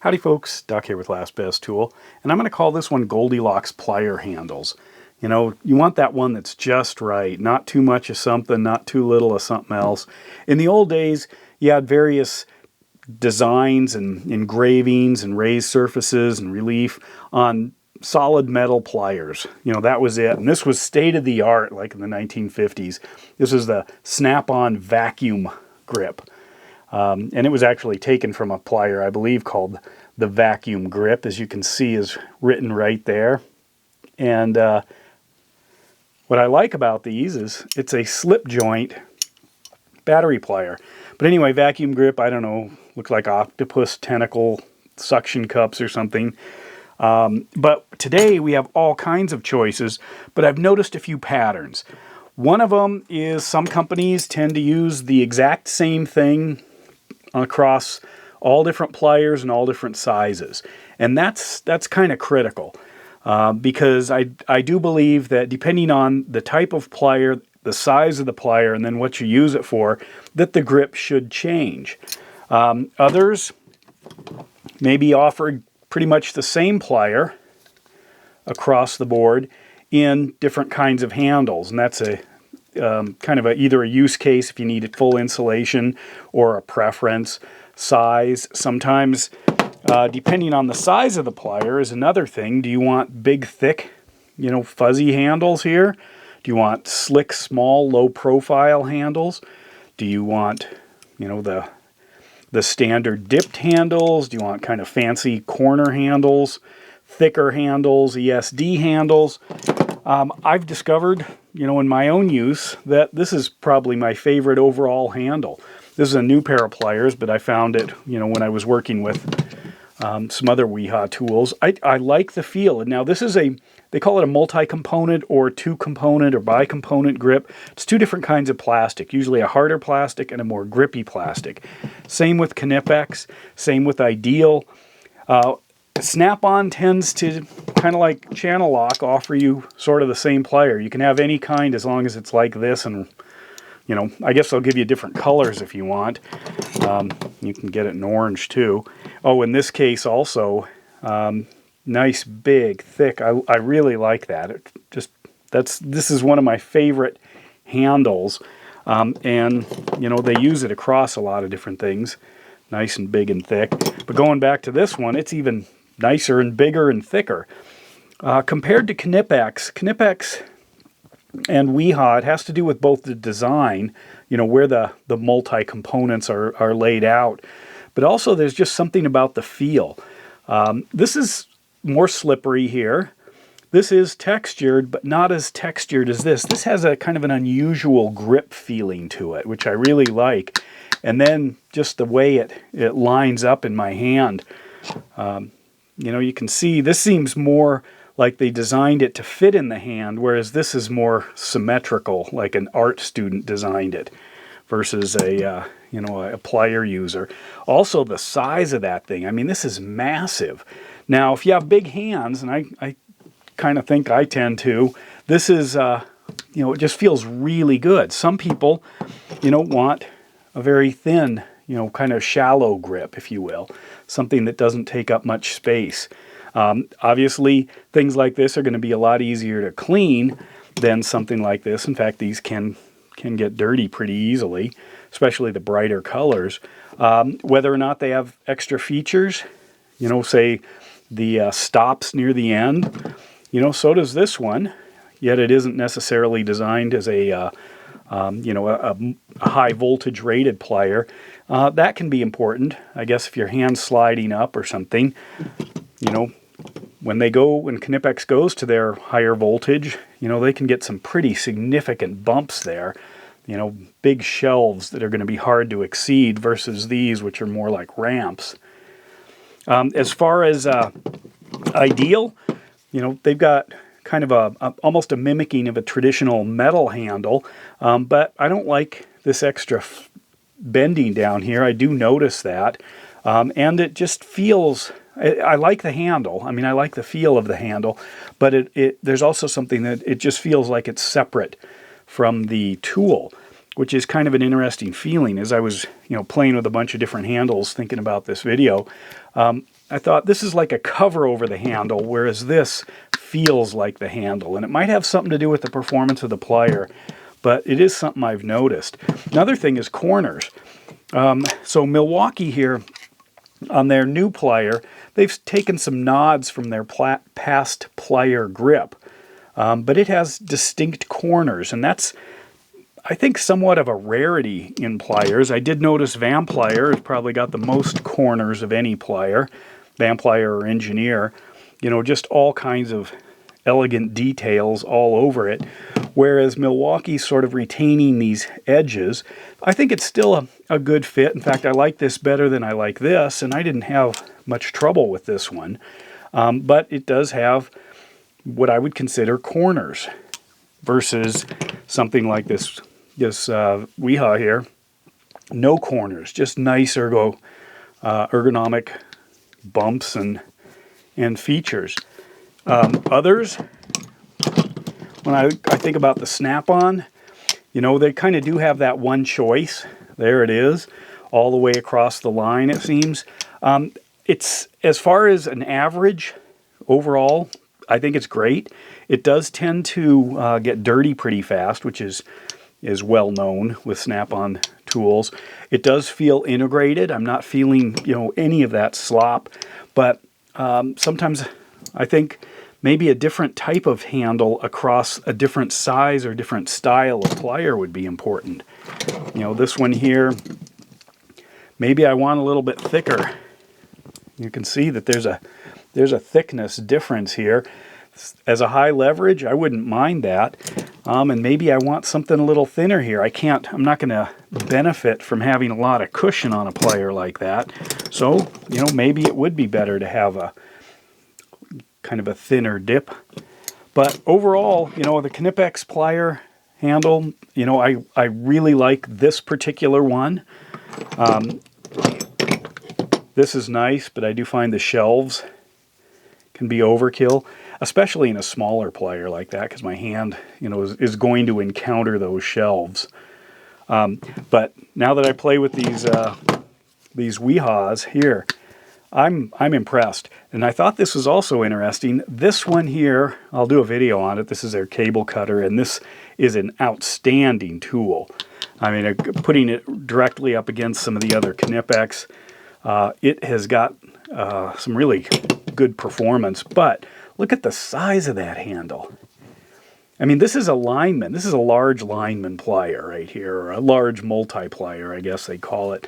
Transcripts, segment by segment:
Howdy folks, Doc here with Last Best Tool, and I'm going to call this one Goldilocks Plier Handles. You know, you want that one that's just right, not too much of something, not too little of something else. In the old days, you had various designs and engravings and raised surfaces and relief on solid metal pliers. You know, that was it. And this was state-of-the-art, like in the 1950s. This is the SnapOn vacuum grip. And it was actually taken from a plier, I believe, called the vacuum grip, as you can see is written right there. And what I like about these is it's a slip joint battery plier. But anyway, vacuum grip, I don't know, looks like octopus tentacle suction cups or something. But today we have all kinds of choices, but I've noticed a few patterns. One of them is some companies tend to use the exact same thing across all different pliers and all different sizes. And that's kind of critical because I do believe that depending on the type of plier, the size of the plier, and then what you use it for, that the grip should change. Others maybe offer pretty much the same plier across the board in different kinds of handles, and that's a kind of either a use case if you need full insulation or a preference. Size, sometimes depending on the size of the plier is another thing. Do you want big, thick, you know, fuzzy handles here? Do you want slick, small, low profile handles? Do you want, you know, the standard dipped handles? Do you want kind of fancy corner handles, thicker handles, ESD handles? I've discovered, you know, in my own use that this is probably my favorite overall handle. This is a new pair of pliers, but I found it, you know, when I was working with some other Wiha tools. I like the feel. And now this is they call it a multi-component or two-component or bi-component grip. It's two different kinds of plastic, usually a harder plastic and a more grippy plastic. Same with Knipex, same with Ideal. SnapOn tends to, kind of like Channellock, offer you sort of the same plier. You can have any kind as long as it's like this, and you know, I guess they'll give you different colors if you want. You can get it in orange too. Oh, in this case also, nice, big, thick. I really like that. This is one of my favorite handles, and you know, they use it across a lot of different things. Nice and big and thick. But going back to this one, it's even nicer and bigger and thicker. Compared to Knipex and Wiha, it has to do with both the design, you know, where the multi-components are laid out, but also there's just something about the feel. This is more slippery here. This is textured, but not as textured as this. This has a kind of an unusual grip feeling to it, which I really like. And then just the way it lines up in my hand. You know, you can see this seems more like they designed it to fit in the hand, whereas this is more symmetrical, like an art student designed it, versus a plier user. Also, the size of that thing. I mean, this is massive. Now, if you have big hands, and I kind of think I tend to, this is, you know, it just feels really good. Some people, you know, want a very thin, you know, kind of shallow grip, if you will, something that doesn't take up much space. Obviously, things like this are going to be a lot easier to clean than something like this. In fact, these can get dirty pretty easily, especially the brighter colors. Whether or not they have extra features, you know, say the stops near the end, you know, so does this one, yet it isn't necessarily designed as a high voltage rated plier. That can be important, I guess, if your hand's sliding up or something. You know, when Knipex goes to their higher voltage, you know, they can get some pretty significant bumps there. You know, big shelves that are going to be hard to exceed versus these, which are more like ramps. As far as Ideal, you know, they've got kind of almost a mimicking of a traditional metal handle, but I don't like this extra bending down here. I do notice that, and it just feels, I like the handle. I mean, I like the feel of the handle, but there's also something that it just feels like it's separate from the tool, which is kind of an interesting feeling. As I was, you know, playing with a bunch of different handles, thinking about this video, I thought this is like a cover over the handle, whereas this feels like the handle. And it might have something to do with the performance of the plier, but it is something I've noticed. Another thing is corners. So Milwaukee here, on their new plier, they've taken some nods from their past plier grip, but it has distinct corners, and that's, I think, somewhat of a rarity in pliers. I did notice Vamplier has probably got the most corners of any plier, Vamplier or Engineer, you know, just all kinds of elegant details all over it, whereas Milwaukee's sort of retaining these edges. I think it's still a good fit. In fact, I like this better than I like this, and I didn't have much trouble with this one. But it does have what I would consider corners versus something like this Wiha here. No corners, just nice ergonomic bumps and features. Others, when I think about the SnapOn, you know, they kind of do have that one choice. There it is, all the way across the line, it seems. It's, as far as an average overall, I think it's great. It does tend to get dirty pretty fast, which is well known with SnapOn tools. It does feel integrated. I'm not feeling, you know, any of that slop, but sometimes I think maybe a different type of handle across a different size or different style of plier would be important. You know, this one here, maybe I want a little bit thicker. You can see that there's a thickness difference here. As a high leverage, I wouldn't mind that. And maybe I want something a little thinner here. I'm not going to benefit from having a lot of cushion on a plier like that. So, you know, maybe it would be better to have a kind of a thinner dip. But overall, you know, the Knipex plier handle, you know, I really like this particular one. This is nice, but I do find the shelves can be overkill, especially in a smaller plier like that, because my hand, you know, is going to encounter those shelves. But now that I play with these Wihas here, I'm impressed. And I thought this was also interesting. This one here, I'll do a video on it. This is their cable cutter, and this is an outstanding tool. I mean, putting it directly up against some of the other Knipex, it has got some really good performance. But look at the size of that handle. I mean, this is a lineman. This is a large lineman plier right here, or a large multi-plier, I guess they call it.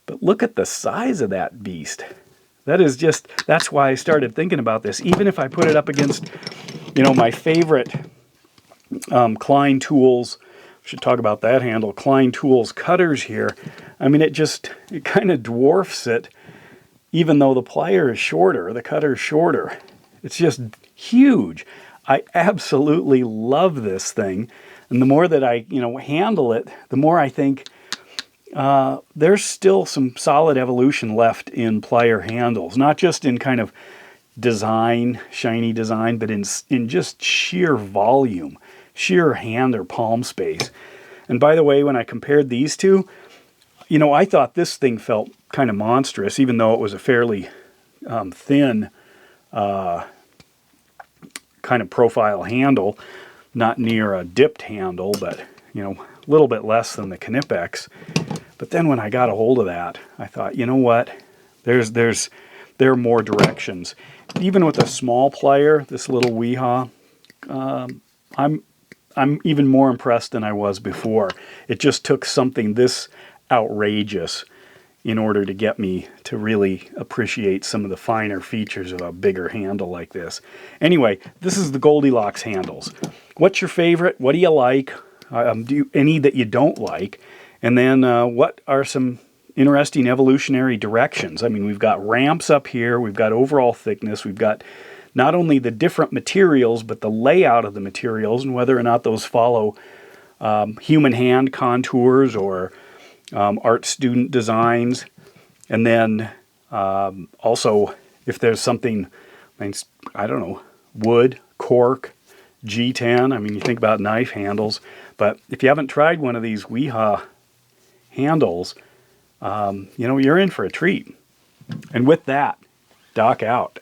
But look at the size of that beast. That is just, that's why I started thinking about this. Even if I put it up against, you know, my favorite Klein tools, I should talk about that handle, Klein tools cutters here. I mean, it kind of dwarfs it, even though the plier is shorter, the cutter is shorter. It's just huge. I absolutely love this thing. And the more that I, you know, handle it, the more I think there's still some solid evolution left in plier handles. Not just in kind of design, shiny design, but in just sheer volume, sheer hand or palm space. And by the way, when I compared these two, you know, I thought this thing felt kind of monstrous, even though it was a fairly thin kind of profile handle, not near a dipped handle, but, you know, a little bit less than the Knipex. But then when I got a hold of that, I thought, you know what, there are more directions. Even with a small plier, this little Wiha, I'm even more impressed than I was before. It just took something this outrageous in order to get me to really appreciate some of the finer features of a bigger handle like this. Anyway, this is the Goldilocks handles. What's your favorite? What do you like? Any that you don't like? And then what are some interesting evolutionary directions? I mean, we've got ramps up here, we've got overall thickness, we've got not only the different materials, but the layout of the materials and whether or not those follow human hand contours or art student designs. And then also if there's something, I don't know, wood, cork, G10. I mean, you think about knife handles, but if you haven't tried one of these Wiha handles, you know, you're in for a treat. And with that, Doc out.